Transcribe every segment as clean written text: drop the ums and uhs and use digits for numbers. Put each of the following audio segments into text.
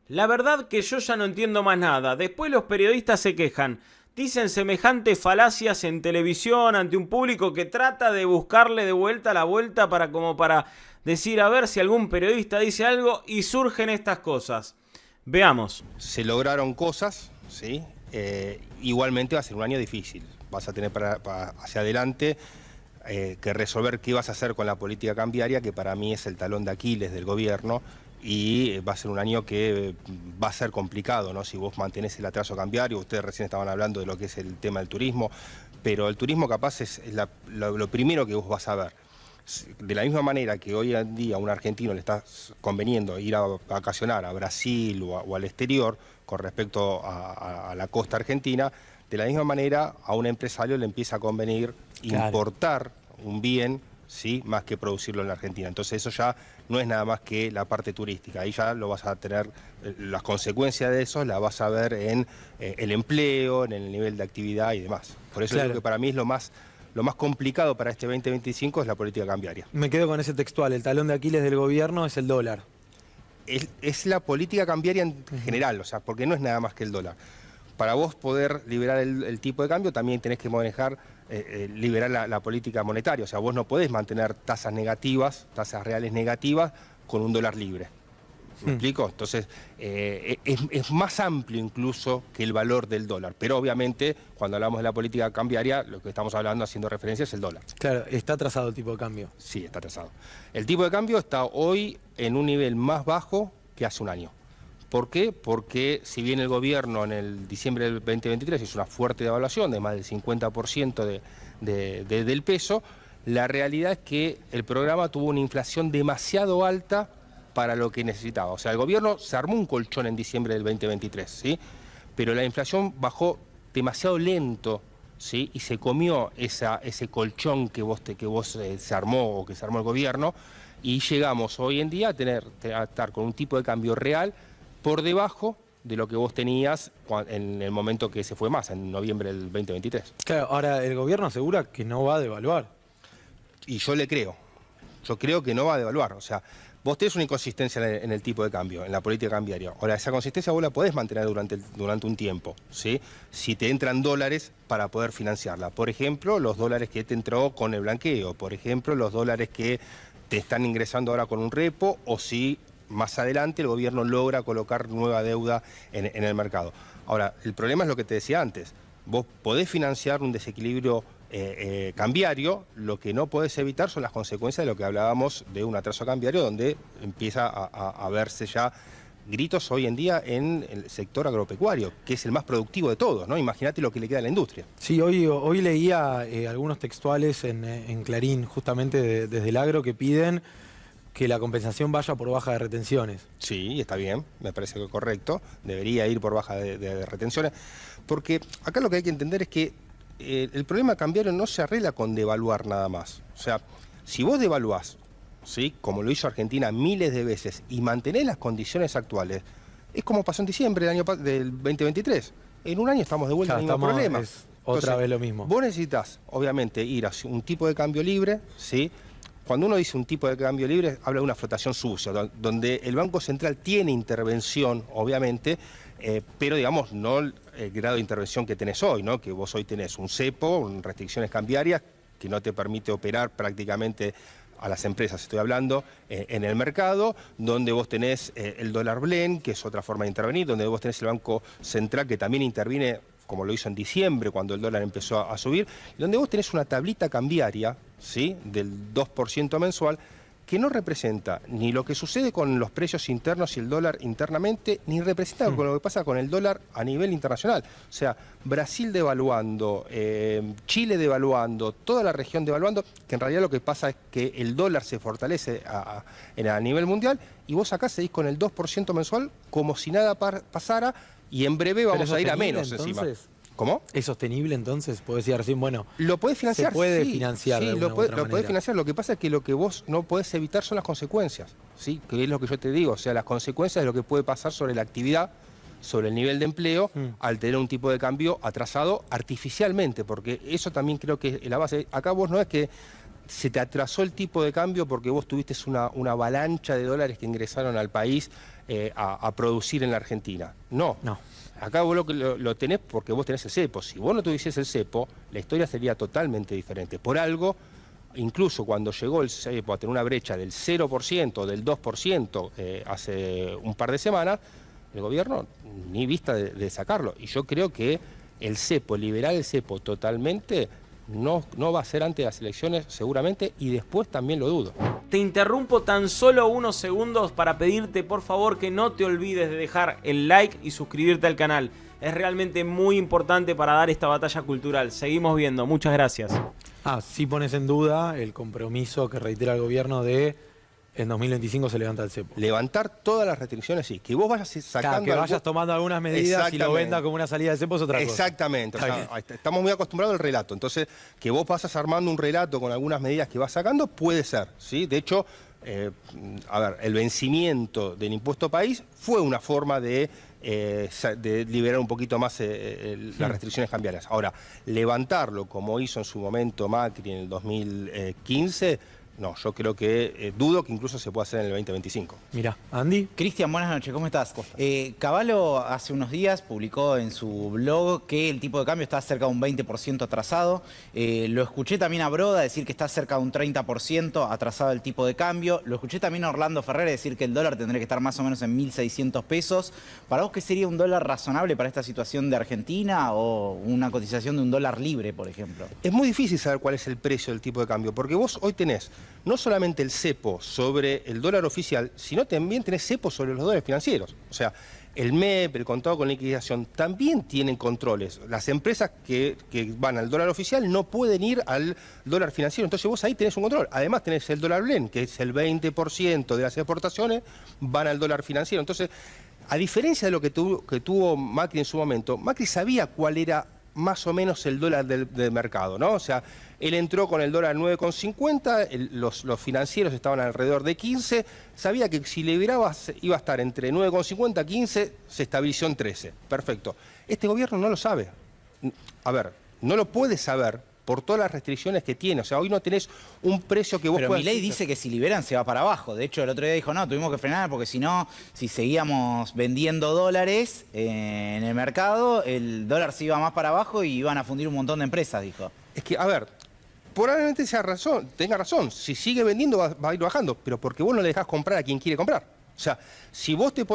La verdad que yo ya no entiendo más nada. Después los periodistas se quejan. Dicen semejantes falacias en televisión ante un público que trata de buscarle de vuelta la vuelta para decir a ver si algún periodista dice algo y surgen estas cosas. Veamos. Se lograron cosas, ¿sí? Igualmente va a ser un año difícil. Vas a tener hacia adelante que resolver qué vas a hacer con la política cambiaria, que para mí es el talón de Aquiles del gobierno, y va a ser un año que va a ser complicado, ¿no? Si vos mantenés el atraso cambiario, ustedes recién estaban hablando de lo que es el tema del turismo, pero el turismo capaz es lo primero que vos vas a ver. De la misma manera que hoy en día a un argentino le está conveniendo ir a vacacionar a Brasil o al exterior con respecto a la costa argentina, de la misma manera a un empresario le empieza a convenir importar un bien, ¿sí?, más que producirlo en la Argentina. Entonces eso ya no es nada más que la parte turística, ahí ya lo vas a tener, las consecuencias de eso las vas a ver en el empleo, en el nivel de actividad y demás. Por eso creo que para mí es lo más complicado para este 2025 es la política cambiaria. Me quedo con ese textual, el talón de Aquiles del gobierno es el dólar. Es la política cambiaria en general, o sea, porque no es nada más que el dólar. Para vos poder liberar el tipo de cambio también tenés que manejar, liberar la política monetaria, o sea, vos no podés mantener tasas negativas, tasas reales negativas con un dólar libre. ¿Me explico? Entonces, es más amplio incluso que el valor del dólar. Pero obviamente, cuando hablamos de la política cambiaria, lo que estamos hablando, haciendo referencia, es el dólar. Claro, está atrasado el tipo de cambio. Sí, está atrasado. El tipo de cambio está hoy en un nivel más bajo que hace un año. ¿Por qué? Porque si bien el gobierno en el diciembre del 2023 hizo una fuerte devaluación de más del 50% del peso, la realidad es que el programa tuvo una inflación demasiado alta para lo que necesitaba. O sea, el gobierno se armó un colchón en diciembre del 2023, ¿sí? Pero la inflación bajó demasiado lento, ¿sí? Y se comió ese colchón que se armó o que se armó el gobierno, y llegamos hoy en día a estar con un tipo de cambio real por debajo de lo que vos tenías en el momento que se fue más, en noviembre del 2023. Claro, ahora el gobierno asegura que no va a devaluar. Y yo le creo. Yo creo que no va a devaluar. O sea, vos tenés una inconsistencia en el tipo de cambio, en la política cambiaria. Ahora, esa consistencia vos la podés mantener durante un tiempo, ¿sí? Si te entran dólares para poder financiarla. Por ejemplo, los dólares que te entró con el blanqueo. Por ejemplo, los dólares que te están ingresando ahora con un repo, o si más adelante el gobierno logra colocar nueva deuda en el mercado. Ahora, el problema es lo que te decía antes. Vos podés financiar un desequilibrio cambiario, lo que no podés evitar son las consecuencias de lo que hablábamos de un atraso cambiario, donde empieza a verse ya gritos hoy en día en el sector agropecuario, que es el más productivo de todos, ¿no? Imagínate lo que le queda a la industria. Sí, hoy leía algunos textuales en Clarín, justamente desde el agro, que piden que la compensación vaya por baja de retenciones. Sí, está bien, me parece que es correcto, debería ir por baja de retenciones, porque acá lo que hay que entender es que el problema cambiario no se arregla con devaluar nada más. O sea, si vos devaluás, ¿sí?, como lo hizo Argentina miles de veces, y mantenés las condiciones actuales, es como pasó en diciembre del 2023. En un año estamos de vuelta al mismo problema. Otra vez lo mismo. Vos necesitas, obviamente, ir hacia un tipo de cambio libre, ¿sí? Cuando uno dice un tipo de cambio libre, habla de una flotación sucia, donde el Banco Central tiene intervención, obviamente, pero digamos, no el grado de intervención que tenés hoy, ¿no? Que vos hoy tenés un cepo, restricciones cambiarias, que no te permite operar prácticamente a las empresas, estoy hablando, en el mercado, donde vos tenés el dólar blend, que es otra forma de intervenir, donde vos tenés el Banco Central, que también interviene, como lo hizo en diciembre, cuando el dólar empezó a subir, donde vos tenés una tablita cambiaria, ¿sí?, del 2% mensual, que no representa ni lo que sucede con los precios internos y el dólar internamente, ni representa lo que pasa con el dólar a nivel internacional. O sea, Brasil devaluando, Chile devaluando, toda la región devaluando, que en realidad lo que pasa es que el dólar se fortalece a nivel mundial, y vos acá seguís con el 2% mensual como si nada pasara, y en breve vamos a ir a menos encima. ¿Cómo? ¿Es sostenible entonces? Puedo decir recién, bueno, lo podés financiar, se puede sí, financiar sí, de alguna lo u otra podés manera. financiar. Lo que pasa es que lo que vos no podés evitar son las consecuencias, ¿sí? Que es lo que yo te digo, o sea, las consecuencias de lo que puede pasar sobre la actividad, sobre el nivel de empleo, al tener un tipo de cambio atrasado artificialmente, porque eso también creo que es la base. Acá vos no es que se te atrasó el tipo de cambio porque vos tuviste una avalancha de dólares que ingresaron al país a producir en la Argentina. No. No. Acá vos lo tenés porque vos tenés el cepo. Si vos no tuvieses el cepo, la historia sería totalmente diferente. Por algo, incluso cuando llegó el cepo a tener una brecha del 0%, del 2% hace un par de semanas, el gobierno ni vista de sacarlo. Y yo creo que el cepo, liberar el cepo totalmente, no va a ser antes de las elecciones seguramente, y después también lo dudo. Te interrumpo tan solo unos segundos para pedirte por favor que no te olvides de dejar el like y suscribirte al canal. Es realmente muy importante para dar esta batalla cultural. Seguimos viendo, muchas gracias. Sí pones en duda el compromiso que reitera el gobierno de en 2025 se levanta el cepo. Levantar todas las restricciones, sí. Que vos vayas sacando... Claro, que vayas tomando algunas medidas y lo vendas como una salida de cepo es otra cosa. Exactamente. O sea, estamos muy acostumbrados al relato. Entonces, que vos pasas armando un relato con algunas medidas que vas sacando, puede ser, ¿sí? De hecho, el vencimiento del impuesto país fue una forma de liberar un poquito más las restricciones cambiarias. Ahora, levantarlo como hizo en su momento Macri en el 2015... No, yo creo que dudo que incluso se pueda hacer en el 2025. Mira, Andy. Cristian, buenas noches, ¿cómo estás? Cavallo hace unos días publicó en su blog que el tipo de cambio está cerca de un 20% atrasado. Lo escuché también a Broda decir que está cerca de un 30% atrasado el tipo de cambio. Lo escuché también a Orlando Ferrer decir que el dólar tendría que estar más o menos en 1.600 pesos. ¿Para vos qué sería un dólar razonable para esta situación de Argentina o una cotización de un dólar libre, por ejemplo? Es muy difícil saber cuál es el precio del tipo de cambio, porque vos hoy tenés no solamente el cepo sobre el dólar oficial, sino también tenés cepo sobre los dólares financieros. O sea, el MEP, el contado con liquidación, también tienen controles. Las empresas que van al dólar oficial no pueden ir al dólar financiero. Entonces vos ahí tenés un control. Además tenés el dólar blend, que es el 20% de las exportaciones, van al dólar financiero. Entonces, a diferencia de lo que tuvo Macri en su momento, Macri sabía cuál era más o menos el dólar del mercado, ¿no? O sea, él entró con el dólar 9,50, los financieros estaban alrededor de 15, sabía que si liberaba iba a estar entre 9,50 y 15, se estabilizó en 13. Perfecto. Este gobierno no lo sabe. A ver, no lo puede saber por todas las restricciones que tiene. O sea, hoy no tenés un precio que vos Pero puedas... Milei dice que si liberan se va para abajo. De hecho, el otro día dijo, no, tuvimos que frenar porque si no, si seguíamos vendiendo dólares en el mercado, el dólar se iba más para abajo y iban a fundir un montón de empresas, dijo. Es que, a ver, probablemente tenga razón. Si sigue vendiendo va a ir bajando, pero porque vos no le dejás comprar a quien quiere comprar. O sea, si vos te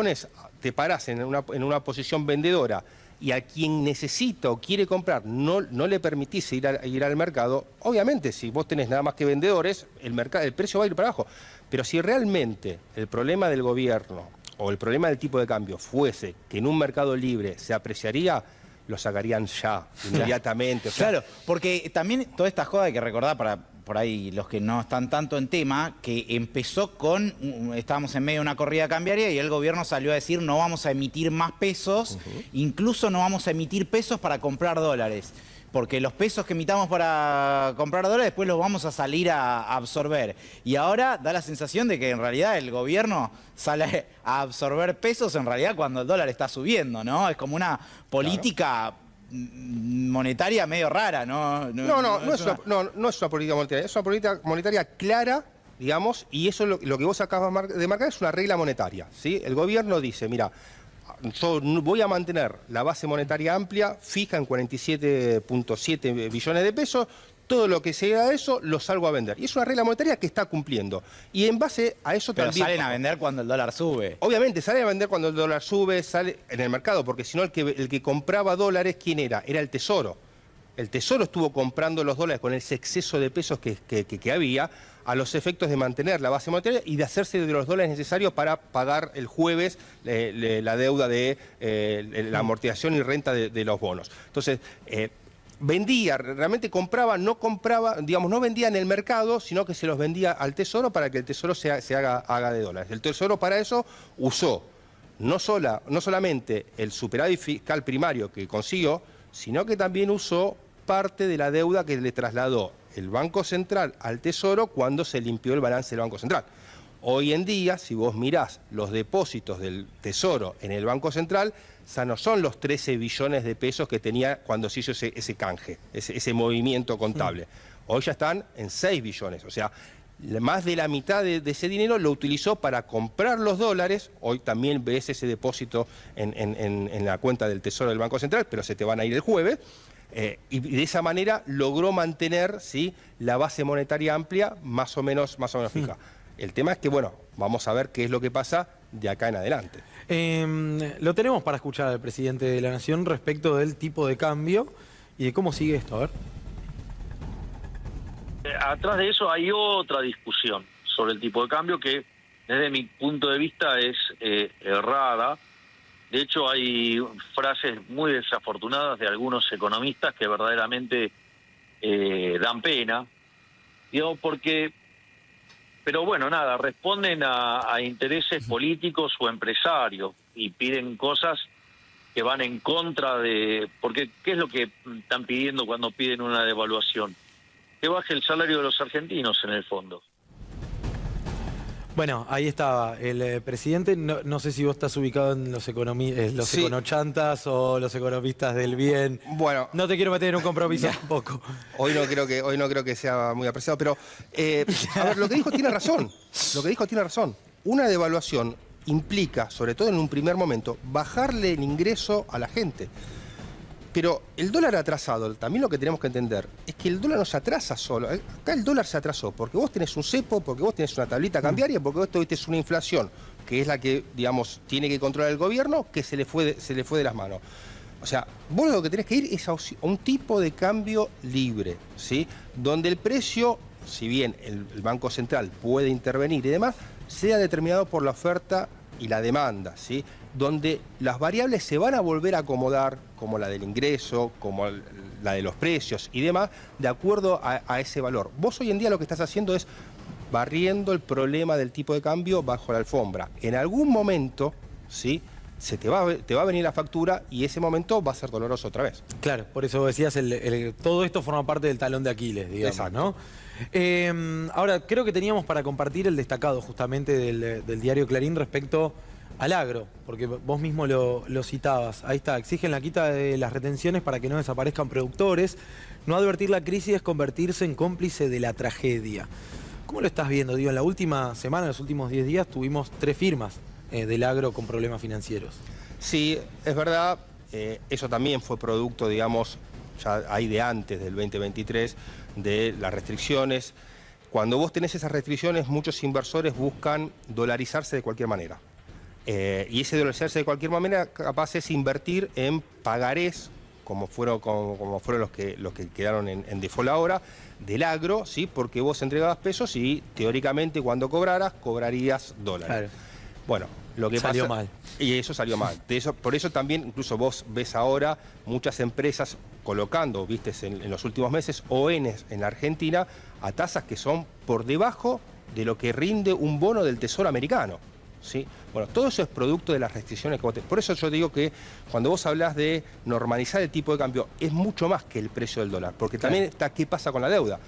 parás en una posición vendedora y a quien necesita o quiere comprar no le permitís ir al mercado, obviamente si vos tenés nada más que vendedores, el precio va a ir para abajo. Pero si realmente el problema del gobierno o el problema del tipo de cambio fuese que en un mercado libre se apreciaría, lo sacarían ya, inmediatamente. O sea, claro, porque también toda esta joda hay que recordar para por ahí los que no están tanto en tema, que empezó estábamos en medio de una corrida cambiaria y el gobierno salió a decir no vamos a emitir más pesos, incluso no vamos a emitir pesos para comprar dólares. Porque los pesos que emitamos para comprar dólares después los vamos a salir a absorber. Y ahora da la sensación de que en realidad el gobierno sale a absorber pesos en realidad cuando el dólar está subiendo, ¿no? Es como una política monetaria medio rara, ¿no? No es una política monetaria, es una política monetaria clara, digamos, y eso lo que vos acabas de marcar es una regla monetaria, ¿sí? El gobierno dice, mira, yo voy a mantener la base monetaria amplia, fija en 47.7 billones de pesos, todo lo que sea de eso lo salgo a vender. Y es una regla monetaria que está cumpliendo. Y en base a eso pero también... Pero salen a vender cuando el dólar sube. Obviamente, salen a vender cuando el dólar sube, sale en el mercado, porque si no el que compraba dólares, ¿quién era? Era el Tesoro. El Tesoro estuvo comprando los dólares con ese exceso de pesos que había, a los efectos de mantener la base monetaria y de hacerse de los dólares necesarios para pagar el jueves la deuda de la amortización y renta de los bonos. Entonces, vendía, realmente compraba, no vendía en el mercado, sino que se los vendía al Tesoro para que el Tesoro se haga de dólares. El Tesoro para eso usó no solamente el superávit fiscal primario que consiguió, sino que también usó parte de la deuda que le trasladó el Banco Central al Tesoro cuando se limpió el balance del Banco Central. Hoy en día, si vos mirás los depósitos del Tesoro en el Banco Central, ya no son los 13 billones de pesos que tenía cuando se hizo ese canje, ese movimiento contable. Hoy ya están en 6 billones. O sea, más de la mitad de ese dinero lo utilizó para comprar los dólares. Hoy también ves ese depósito en la cuenta del Tesoro del Banco Central, pero se te van a ir el jueves. Y de esa manera logró mantener, ¿sí?, la base monetaria amplia más o menos fija. El tema es que, bueno, vamos a ver qué es lo que pasa de acá en adelante. Lo tenemos para escuchar al presidente de la Nación respecto del tipo de cambio y de cómo sigue esto. A ver. Atrás de eso hay otra discusión sobre el tipo de cambio que, desde mi punto de vista, es errada. De hecho, hay frases muy desafortunadas de algunos economistas que verdaderamente dan pena, digamos, porque, pero bueno, nada, responden a intereses políticos o empresarios y piden cosas que van en contra de... Porque, ¿qué es lo que están pidiendo cuando piden una devaluación? Que baje el salario de los argentinos, en el fondo. Bueno, ahí estaba el presidente. No sé si vos estás ubicado en los Sí. econochantas o los economistas del bien. Bueno, No te quiero meter en un compromiso tampoco. hoy no creo que sea muy apreciado, pero a ver, lo que dijo tiene razón. Una devaluación implica, sobre todo en un primer momento, bajarle el ingreso a la gente. Pero el dólar atrasado, también lo que tenemos que entender es que el dólar no se atrasa solo. Acá el dólar se atrasó porque vos tenés un cepo, porque vos tenés una tablita cambiaria, porque vos tuviste una inflación, que es la que, digamos, tiene que controlar el gobierno, que se le fue de las manos. O sea, vos lo que tenés que ir es a un tipo de cambio libre, ¿sí? Donde el precio, si bien el Banco Central puede intervenir y demás, sea determinado por la oferta y la demanda, ¿sí? Donde las variables se van a volver a acomodar, como la del ingreso, como la de los precios y demás, de acuerdo a ese valor. Vos hoy en día lo que estás haciendo es barriendo el problema del tipo de cambio bajo la alfombra. En algún momento, ¿sí?, te va a venir la factura y ese momento va a ser doloroso otra vez. Claro, por eso decías, todo esto forma parte del talón de Aquiles, digamos. Exacto. ¿No? Ahora, creo que teníamos para compartir el destacado justamente del diario Clarín respecto al agro, porque vos mismo lo citabas. Ahí está, exigen la quita de las retenciones para que no desaparezcan productores. No advertir la crisis es convertirse en cómplice de la tragedia. ¿Cómo lo estás viendo? Digo, en la última semana, en los últimos 10 días, tuvimos 3 firmas del agro con problemas financieros. Sí, es verdad, eso también fue producto, digamos, ya hay de antes del 2023, de las restricciones. Cuando vos tenés esas restricciones, muchos inversores buscan dolarizarse de cualquier manera. Y ese dolarizarse de cualquier manera capaz es invertir en pagarés, como fueron los que quedaron en default ahora, del agro, ¿sí? Porque vos entregabas pesos y teóricamente cuando cobrarías dólares. Claro. Bueno, lo que salió pasa, mal. Y eso salió mal. Por eso también, incluso vos ves ahora muchas empresas colocando, viste, en los últimos meses, ONs en la Argentina a tasas que son por debajo de lo que rinde un bono del Tesoro americano, ¿sí? Bueno, todo eso es producto de las restricciones que vos tenés. Por eso yo digo que cuando vos hablás de normalizar el tipo de cambio, es mucho más que el precio del dólar, porque también está qué pasa con la deuda.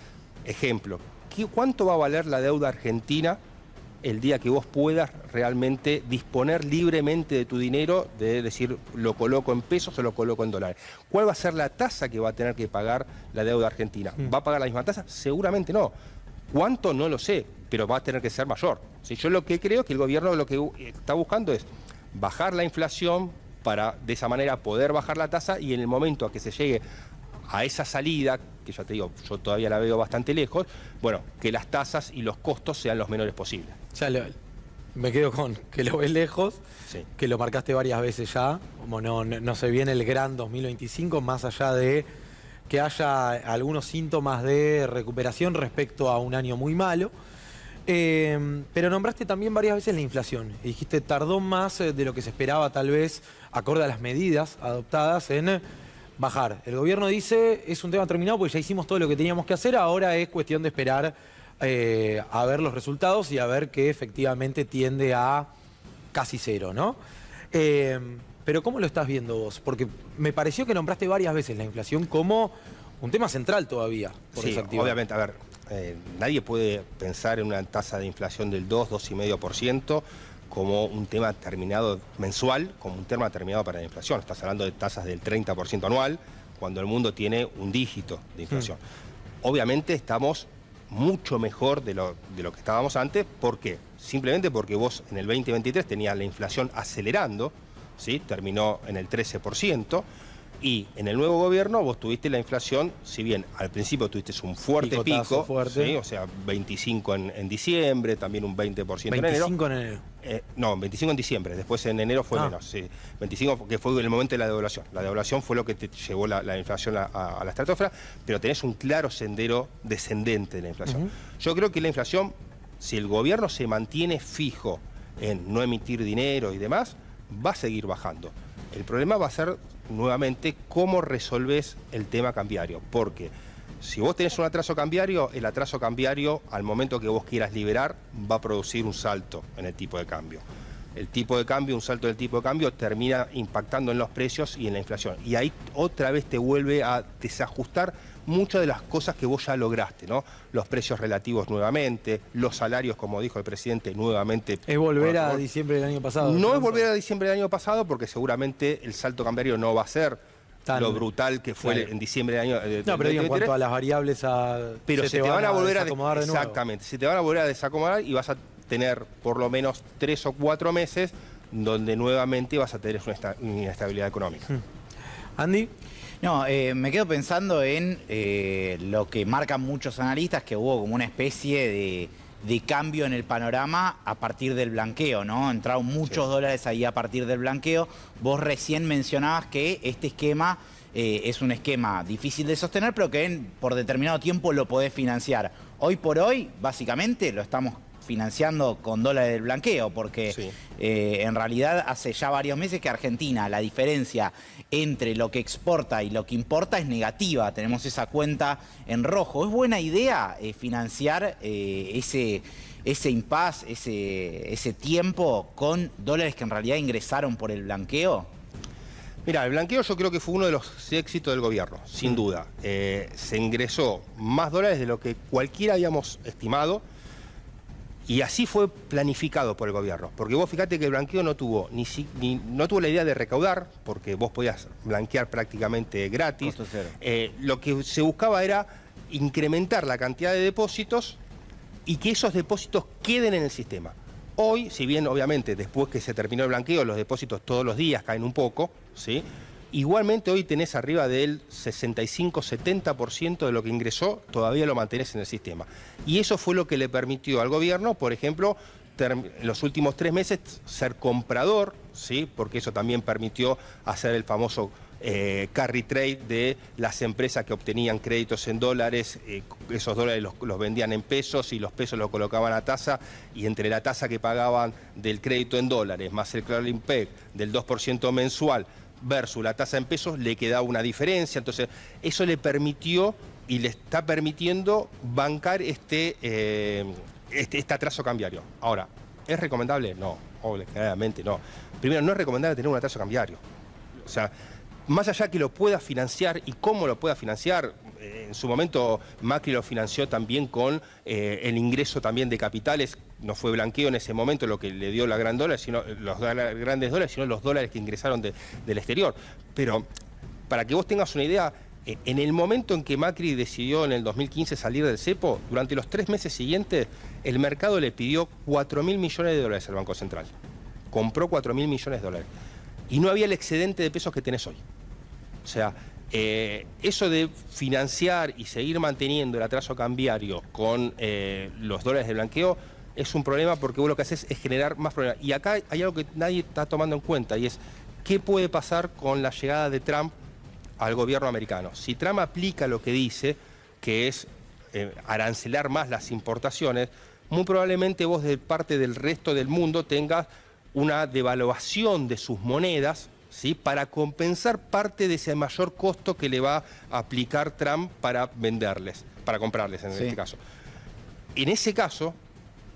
Ejemplo, ¿cuánto va a valer la deuda argentina el día que vos puedas realmente disponer libremente de tu dinero, de decir, lo coloco en pesos o lo coloco en dólares? ¿Cuál va a ser la tasa que va a tener que pagar la deuda argentina? ¿Va a pagar la misma tasa? Seguramente no. ¿Cuánto? No lo sé, pero va a tener que ser mayor. Si yo lo que creo es que el gobierno lo que está buscando es bajar la inflación para de esa manera poder bajar la tasa, y en el momento a que se llegue a esa salida, que ya te digo, yo todavía la veo bastante lejos, bueno, que las tasas y los costos sean los menores posibles. Ya me quedo con que lo ves lejos, Sí. que lo marcaste varias veces ya, como no se viene el gran 2025, más allá de que haya algunos síntomas de recuperación respecto a un año muy malo. Pero nombraste también varias veces la inflación y dijiste tardó más de lo que se esperaba, tal vez, acorde a las medidas adoptadas, en bajar. El gobierno dice, es un tema terminado porque ya hicimos todo lo que teníamos que hacer, ahora es cuestión de esperar a ver los resultados y a ver que efectivamente tiende a casi cero, ¿no? Pero ¿cómo lo estás viendo vos? Porque me pareció que nombraste varias veces la inflación como un tema central todavía por Sí, desactivar. obviamente, a ver, nadie puede pensar en una tasa de inflación del 2,5% como un tema terminado mensual, como un tema terminado para la inflación. Estás hablando de tasas del 30% anual, cuando el mundo tiene un dígito de inflación. Obviamente estamos mucho mejor de lo que estábamos antes. ¿Por qué? Simplemente porque vos en el 2023 tenías la inflación acelerando, ¿sí? Terminó en el 13%, y en el nuevo gobierno vos tuviste la inflación, si bien al principio tuviste un fuerte pico, fuerte. ¿sí? O sea, 25 en diciembre, también un 20% en enero. 25 en enero. No, 25 en diciembre, después en enero fue menos, sí. 25 que fue el momento de la devaluación. La devaluación fue lo que te llevó la inflación a la estratosfera, pero tenés un claro sendero descendente de la inflación. Yo creo que la inflación, si el gobierno se mantiene fijo en no emitir dinero y demás, va a seguir bajando. El problema va a ser nuevamente cómo resolvés el tema cambiario, porque si vos tenés un atraso cambiario, el atraso cambiario al momento que vos quieras liberar va a producir un salto en el tipo de cambio. El tipo de cambio, un salto del tipo de cambio termina impactando en los precios y en la inflación. Y ahí otra vez te vuelve a desajustar muchas de las cosas que vos ya lograste, ¿no? Los precios relativos nuevamente, los salarios, como dijo el presidente, nuevamente. Es volver a diciembre del año pasado. No es volver a diciembre del año pasado, porque seguramente el salto cambiario no va a ser lo brutal que fue en diciembre del año. No, pero en cuanto a las variables, pero se te van a volver a desacomodar de nuevo. Exactamente, se te van a volver a desacomodar y vas a tener por lo menos 3 o 4 meses donde nuevamente vas a tener una inestabilidad económica. Andy. No, me quedo pensando en lo que marcan muchos analistas, que hubo como una especie de cambio en el panorama a partir del blanqueo, ¿no? Entraron muchos dólares ahí a partir del blanqueo. Vos recién mencionabas que este esquema es un esquema difícil de sostener, pero que por determinado tiempo lo podés financiar. Hoy por hoy, básicamente, lo estamos financiando con dólares del blanqueo, porque en realidad hace ya varios meses que Argentina, la diferencia entre lo que exporta y lo que importa es negativa. Tenemos esa cuenta en rojo. ¿Es buena idea financiar ese impasse, ese tiempo con dólares que en realidad ingresaron por el blanqueo? Mira, el blanqueo yo creo que fue uno de los éxitos del gobierno, sin duda. Se ingresó más dólares de lo que cualquiera habíamos estimado. Y así fue planificado por el gobierno, porque vos fíjate que el blanqueo no tuvo no tuvo la idea de recaudar, porque vos podías blanquear prácticamente gratis. Lo que se buscaba era incrementar la cantidad de depósitos y que esos depósitos queden en el sistema. Hoy, si bien obviamente después que se terminó el blanqueo los depósitos todos los días caen un poco, ¿sí? Igualmente hoy tenés arriba del 65-70% de lo que ingresó, todavía lo mantenés en el sistema. Y eso fue lo que le permitió al gobierno, por ejemplo, en los últimos 3 meses ser comprador, ¿sí? Porque eso también permitió hacer el famoso carry trade de las empresas que obtenían créditos en dólares, esos dólares los vendían en pesos y los pesos los colocaban a tasa, y entre la tasa que pagaban del crédito en dólares más el clearing peg del 2% mensual versus la tasa en pesos, le quedaba una diferencia. Entonces, eso le permitió y le está permitiendo bancar este atraso cambiario. Ahora, ¿es recomendable? No, claramente no. Primero, no es recomendable tener un atraso cambiario. O sea, más allá que lo pueda financiar y cómo lo pueda financiar, en su momento Macri lo financió también con el ingreso también de capitales. No fue blanqueo en ese momento lo que le dio la gran dólar, sino los grandes dólares, sino los dólares que ingresaron del exterior. Pero para que vos tengas una idea, en el momento en que Macri decidió en el 2015 salir del cepo, durante los 3 meses siguientes, el mercado le pidió 4.000 millones de dólares al Banco Central. Compró 4.000 millones de dólares. Y no había el excedente de pesos que tenés hoy. O sea, eso de financiar y seguir manteniendo el atraso cambiario con los dólares de blanqueo es un problema, porque vos lo que haces es generar más problemas. Y acá hay algo que nadie está tomando en cuenta, y es qué puede pasar con la llegada de Trump al gobierno americano. Si Trump aplica lo que dice, que es arancelar más las importaciones, muy probablemente vos de parte del resto del mundo tengas una devaluación de sus monedas, ¿sí? Para compensar parte de ese mayor costo que le va a aplicar Trump para venderles, para comprarles en este caso. En ese caso,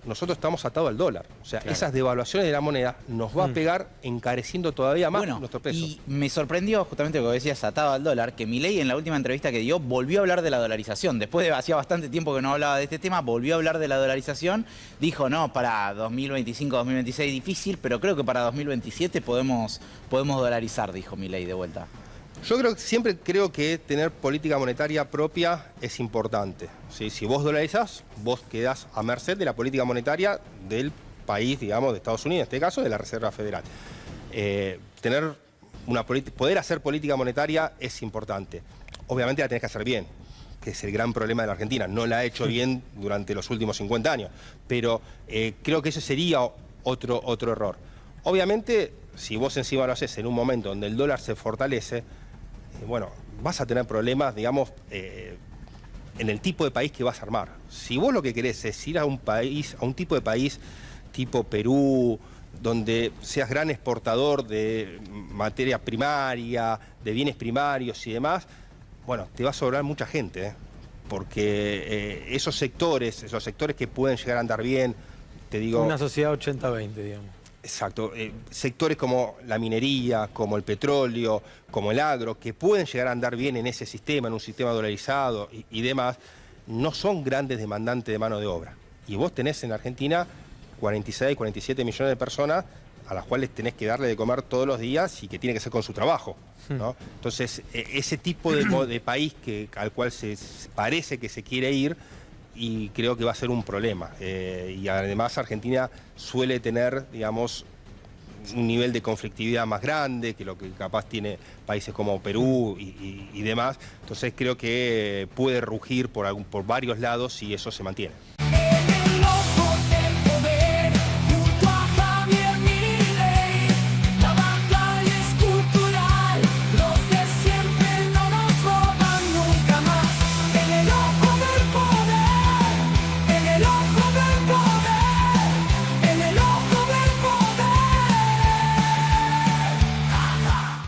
nosotros estamos atados al dólar. O sea, esas devaluaciones de la moneda nos va a pegar encareciendo todavía más nuestro peso. Y me sorprendió justamente lo que decías, atado al dólar, que Milei en la última entrevista que dio volvió a hablar de la dolarización. Después de hacía bastante tiempo que no hablaba de este tema, volvió a hablar de la dolarización. Dijo, no, para 2025-2026 difícil, pero creo que para 2027 podemos dolarizar, dijo Milei de vuelta. Yo siempre creo que tener política monetaria propia es importante. ¿Sí? Si vos dolarizás, vos quedás a merced de la política monetaria del país, digamos, de Estados Unidos, en este caso de la Reserva Federal. Poder hacer política monetaria es importante. Obviamente la tenés que hacer bien, que es el gran problema de la Argentina. No la ha hecho bien durante los últimos 50 años, pero creo que ese sería otro error. Obviamente, si vos encima lo haces en un momento donde el dólar se fortalece, bueno, vas a tener problemas, digamos, en el tipo de país que vas a armar. Si vos lo que querés es ir a un tipo de país tipo Perú, donde seas gran exportador de materia primaria, de bienes primarios y demás, bueno, te va a sobrar mucha gente, porque esos sectores que pueden llegar a andar bien, te digo... Una sociedad 80-20, digamos. Exacto, sectores como la minería, como el petróleo, como el agro, que pueden llegar a andar bien en ese sistema, en un sistema dolarizado y demás, no son grandes demandantes de mano de obra. Y vos tenés en Argentina 46, 47 millones de personas a las cuales tenés que darle de comer todos los días y que tiene que ser con su trabajo, ¿no? Entonces, ese tipo de país al cual parece que se quiere ir, y creo que va a ser un problema. Y además Argentina suele tener, digamos, un nivel de conflictividad más grande que lo que capaz tiene países como Perú y demás. Entonces creo que puede rugir por varios lados si eso se mantiene.